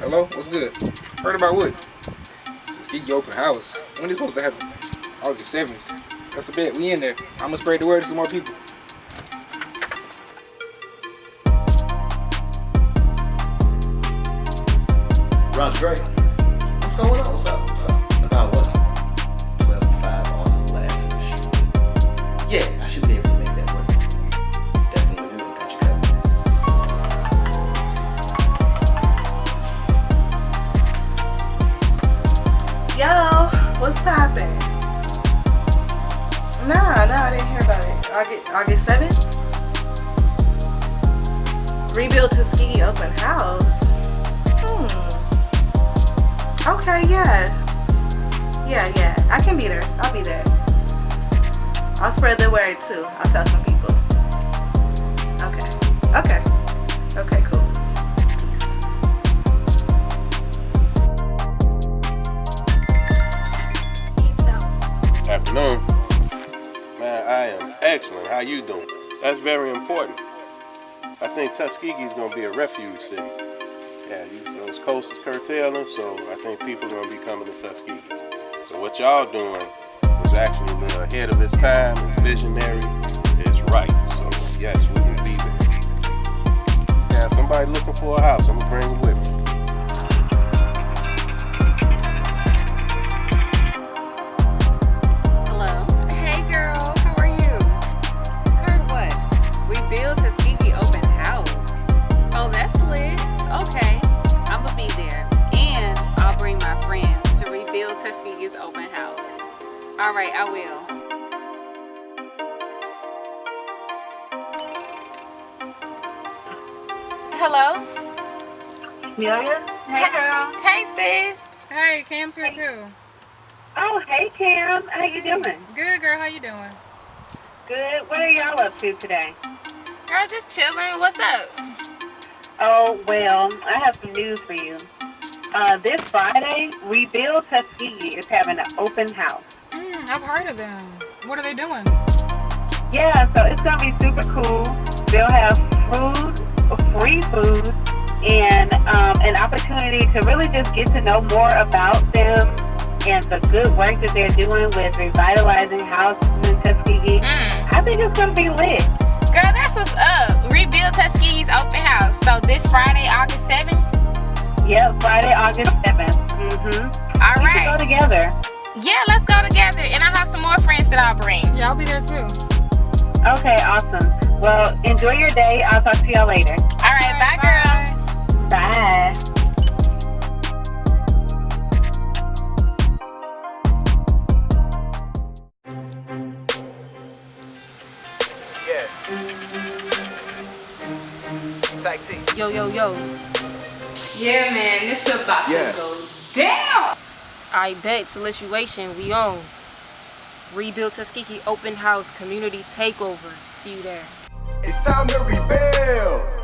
Hello? What's good? Heard about what? Tuskegee open house. When is it supposed to happen? August 7th. That's a bet. We in there. I'm gonna spread the word to some more people. Roger, great. What's going on? What's up? What's up? About what? 12 to 5 on the last edition. Yeah, I should be able to make that work. Definitely will. Got you covered. Yo, what's poppin'? Nah, I didn't hear about it. August 7th? Rebuild Tuskegee open house. Okay, yeah. I can be there. I'll be there. I'll spread the word too. I'll tell some people. Okay, cool. Peace. Afternoon. Man, I am excellent. How you doing? That's very important. I think Tuskegee is going to be a refuge city. Yeah, those coasts is curtailing, so I think people are going to be coming to Tuskegee. So what y'all doing is actually a little ahead of its time, it's visionary, it's right. So yes, we will be there. Yeah, somebody looking for a house, I'm going to bring it with me. Hello. Hey girl, how are you? Heard what? Rebuild Tuskegee open house. Oh, that's lit. Okay, I'm gonna be there, and I'll bring my friends to rebuild Tuskegee's open house. All right, I will. Hello. Yeah. Hey, girl. Hey, sis. Hey, Cam's here too. Oh, hey, Cam. How you doing? Good, girl. How you doing? Good. What are y'all up to today? Girl, just chilling. What's up? Oh, well, I have some news for you. This Friday, Rebuild Tuskegee is having an open house. I've heard of them. What are they doing? Yeah, so it's going to be super cool. They'll have free food, and an opportunity to really just get to know more about them and the good work that they're doing with revitalizing houses in Tuskegee. I think it's going to be lit. Girl, that's what's up. Rebuild Tuskegee's open house. So this Friday, August 7th? Yep, Friday, August 7th. All We right. should go together. Yeah, let's go together. And I have some more friends that I'll bring. Yeah, I'll be there too. Okay, awesome. Well, enjoy your day. I'll talk to y'all later. All right, bye, girl. Bye. Yeah. Tag team. Yo. Yeah, man, this is about Yes. to go down. I bet, to let you waiting, we on. Rebuild Tuskegee open house community takeover. See you there. It's time to rebuild.